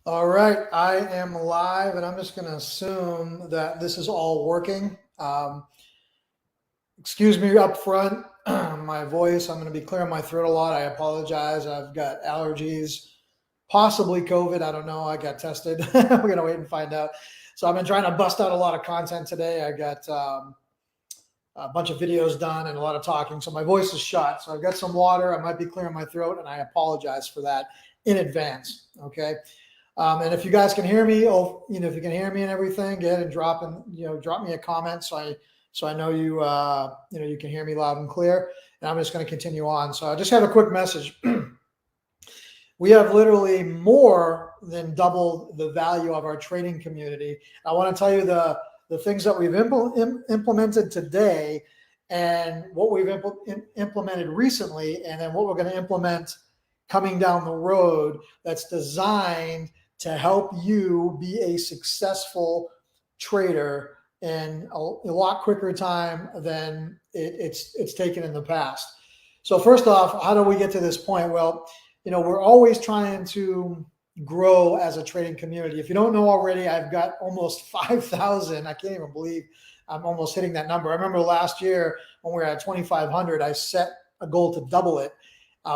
All right, I am live, and I'm just going to assume that this is all working. Excuse me up front, my voice, I'm going to be clearing my throat a lot. I apologize. I've got allergies, possibly COVID. I don't know. I got tested. We're going to wait and find out. So I've been trying to bust out a lot of content today. I got a bunch of videos done and a lot of talking. So my voice is shot. So I've got some water. I might be clearing my throat, and I apologize for that in advance. Okay. And if you guys can hear me, if you can hear me and everything, go ahead and drop me a comment so I know you can hear me loud and clear. And I'm just going to continue on. So I just have a quick message. We have literally more than doubled the value of our trading community. I want to tell you the things that we've implemented today and what we've implemented recently, and then what we're going to implement coming down the road that's designed to help you be a successful trader in a lot quicker time than it's taken in the past. So first off, how do we get to this point? Well, we're always trying to grow as a trading community. If you don't know already, I've got almost 5,000. I can't even believe I'm almost hitting that number. I remember last year when we were at 2,500, I set a goal to double it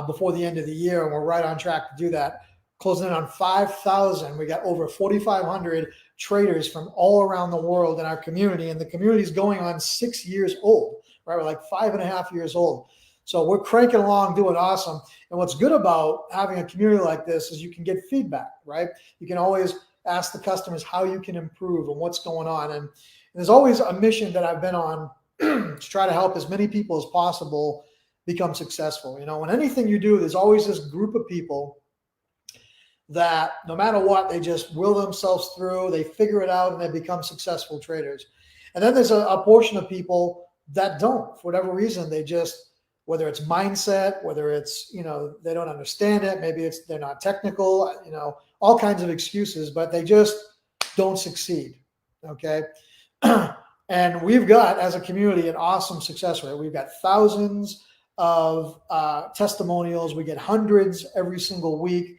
before the end of the year, and we're right on track to do that. Closing in on 5,000. We got over 4,500 traders from all around the world in our community, and the community is going on 6 years old, right? We're like 5.5 years old. So we're cranking along, doing awesome. And what's good about having a community like this is you can get feedback, right? You can always ask the customers how you can improve and what's going on. And there's always a mission that I've been on to try to help as many people as possible become successful. When anything you do, there's always this group of people that no matter what, they just will themselves through, they figure it out, and they become successful traders. And then there's a portion of people that don't, for whatever reason, they just, whether it's mindset, whether it's, they don't understand it, maybe they're not technical, all kinds of excuses, but they just don't succeed. Okay. And we've got, as a community, an awesome success rate. We've got thousands of testimonials. We get hundreds every single week.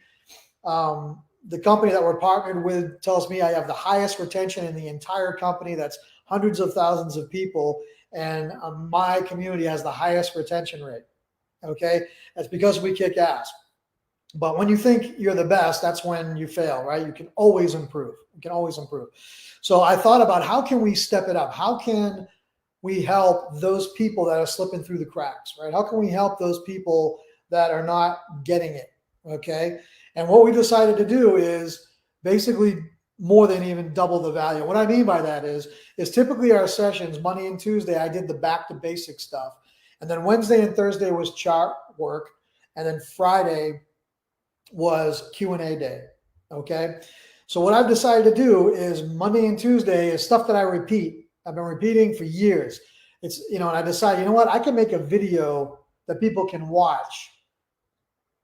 The company that we're partnered with tells me I have the highest retention in the entire company. That's hundreds of thousands of people. And my community has the highest retention rate. Okay. That's because we kick ass. But when you think you're the best, that's when you fail, right? You can always improve. You can always improve. So I thought about, how can we step it up? How can we help those people that are slipping through the cracks, right? How can we help those people that are not getting it? Okay. And what we decided to do is basically more than even double the value. What I mean by that is typically our sessions, Monday and Tuesday, I did the back to basic stuff. And then Wednesday and Thursday was chart work. And then Friday was Q&A day. Okay. So what I've decided to do is Monday and Tuesday is stuff that I repeat. I've been repeating for years. It's, and I decided, what, I can make a video that people can watch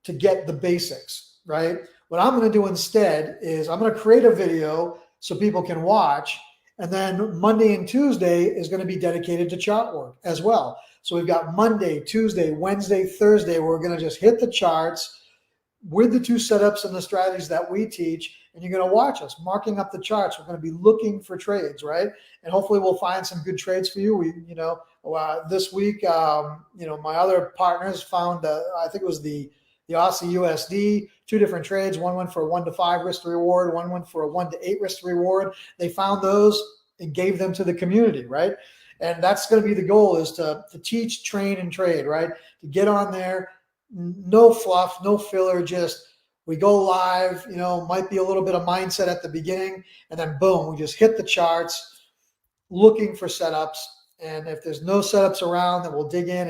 to get the basics, right? What I'm going to do instead is I'm going to create a video so people can watch. And then Monday and Tuesday is going to be dedicated to chart work as well. So we've got Monday, Tuesday, Wednesday, Thursday. We're going to just hit the charts with the two setups and the strategies that we teach. And you're going to watch us marking up the charts. We're going to be looking for trades, right? And hopefully we'll find some good trades for you. This week, my other partners found, I think it was the Aussie USD, two different trades. One went for a 1 to 5 risk to reward. One went for a 1 to 8 risk to reward. They found those and gave them to the community, right? And that's going to be the goal, is to teach, train, and trade, right? To get on there, no fluff, no filler, just we go live, might be a little bit of mindset at the beginning, and then boom, we just hit the charts looking for setups. And if there's no setups around, then we'll dig in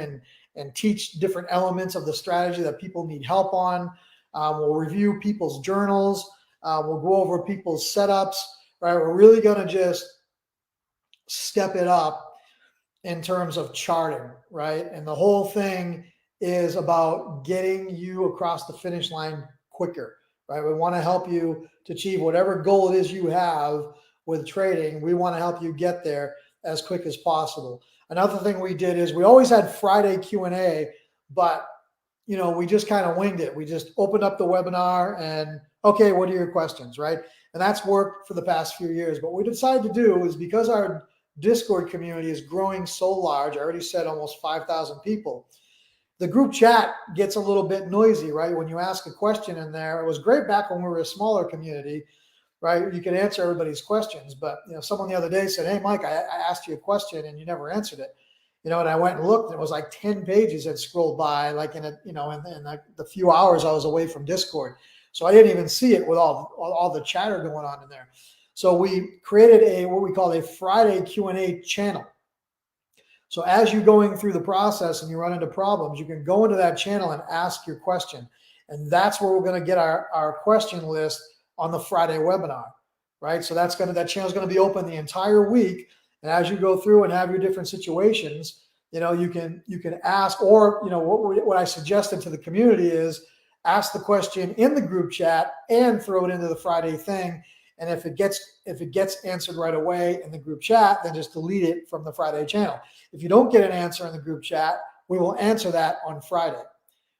and teach different elements of the strategy that people need help on. We'll review people's journals. We'll go over people's setups, right? We're really going to just step it up in terms of charting, right? And the whole thing is about getting you across the finish line quicker, right? We want to help you to achieve whatever goal it is you have with trading. We want to help you get there as quick as possible. Another thing we did is we always had Friday Q&A, but we just kind of winged it. We just opened up the webinar and, okay, what are your questions, right? And that's worked for the past few years. But what we decided to do is, because our Discord community is growing so large, I already said almost 5,000 people, the group chat gets a little bit noisy, right? When you ask a question in there, it was great back when we were a smaller community, right? You could answer everybody's questions. But someone the other day said, "Hey, Mike, I asked you a question and you never answered it." And I went and looked, and it was like 10 pages had scrolled by, like in like the few hours I was away from Discord. So I didn't even see it with all the chatter going on in there. So we created what we call a Friday Q&A channel. So as you're going through the process and you run into problems, you can go into that channel and ask your question. And that's where we're going to get our question list on the Friday webinar, right? So that channel is going to be open the entire week. And as you go through and have your different situations, you can ask, or what I suggested to the community is ask the question in the group chat and throw it into the Friday thing. And if it gets answered right away in the group chat, then just delete it from the Friday channel. If you don't get an answer in the group chat, we will answer that on Friday,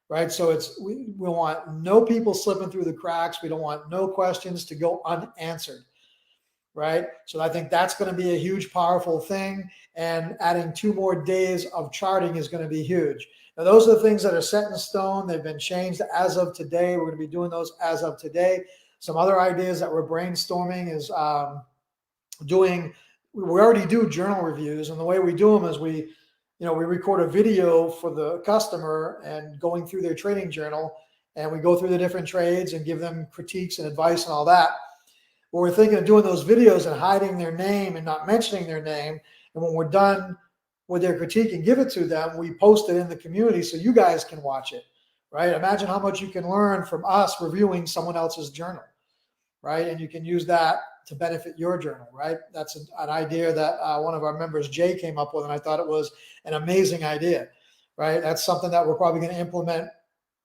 right? So we want no people slipping through the cracks. We don't want no questions to go unanswered, right? So I think that's going to be a huge, powerful thing. And adding 2 more days of charting is going to be huge. Now, those are the things that are set in stone. They've been changed as of today. We're going to be doing those as of today. Some other ideas that we're brainstorming is we already do journal reviews, and the way we do them is we record a video for the customer and going through their trading journal, and we go through the different trades and give them critiques and advice and all that. But we're thinking of doing those videos and hiding their name and not mentioning their name. And when we're done with their critique and give it to them, we post it in the community so you guys can watch it, right? Imagine how much you can learn from us reviewing someone else's journal, right? And you can use that to benefit your journal, right? That's an idea that one of our members, Jay, came up with, and I thought it was an amazing idea, right? That's something that we're probably going to implement,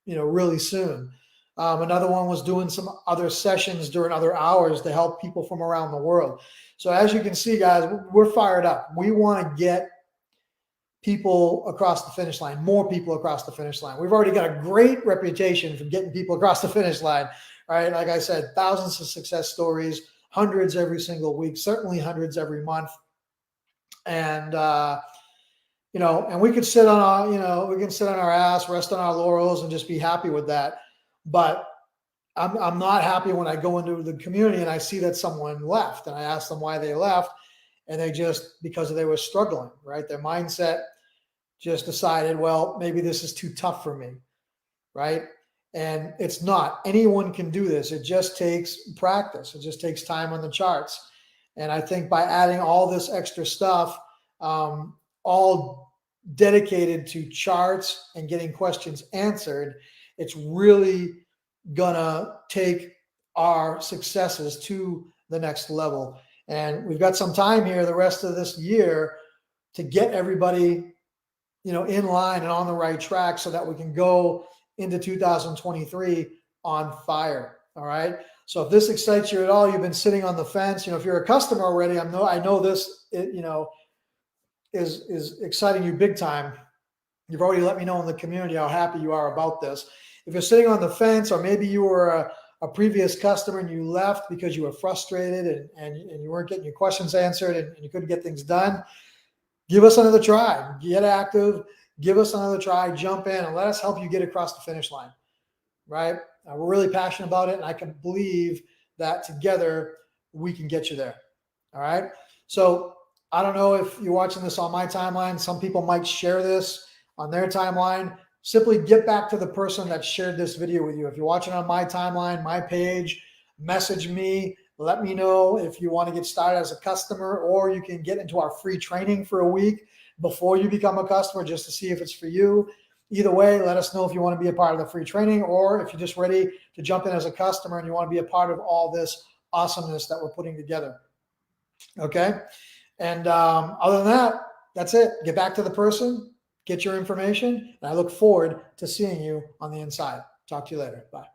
really soon. Another one was doing some other sessions during other hours to help people from around the world. So as you can see, guys, we're fired up. We want to get people across the finish line, more people across the finish line. We've already got a great reputation for getting people across the finish line, right? Like I said, thousands of success stories, hundreds every single week, certainly hundreds every month. And, and we could sit on our ass, rest on our laurels, and just be happy with that. But I'm not happy when I go into the community and I see that someone left, and I ask them why they left, and because they were struggling, right? Their mindset just decided, well, maybe this is too tough for me, right? And it's not. Anyone can do this. It just takes practice. It just takes time on the charts. And I think by adding all this extra stuff, all dedicated to charts and getting questions answered, it's really gonna take our successes to the next level. And we've got some time here the rest of this year to get everybody, in line and on the right track so that we can go into 2023 on fire. All right. So if this excites you at all, you've been sitting on the fence. If you're a customer already, I know this, is exciting you big time. You've already let me know in the community how happy you are about this. If you're sitting on the fence, or maybe you were a previous customer and you left because you were frustrated and you weren't getting your questions answered and you couldn't get things done, give us another try. Get active. Give us another try. Jump in and let us help you get across the finish line, right? We're really passionate about it, and I can believe that together we can get you there. All right. So I don't know if you're watching this on my timeline. Some people might share this on their timeline. Simply get back to the person that shared this video with you. If you're watching on my timeline, my page, message me. Let me know if you want to get started as a customer, or you can get into our free training for a week before you become a customer just to see if it's for you. Either way, let us know if you want to be a part of the free training, or if you're just ready to jump in as a customer and you want to be a part of all this awesomeness that we're putting together. Okay. And other than that, that's it. Get back to the person, get your information, and I look forward to seeing you on the inside. Talk to you later. Bye.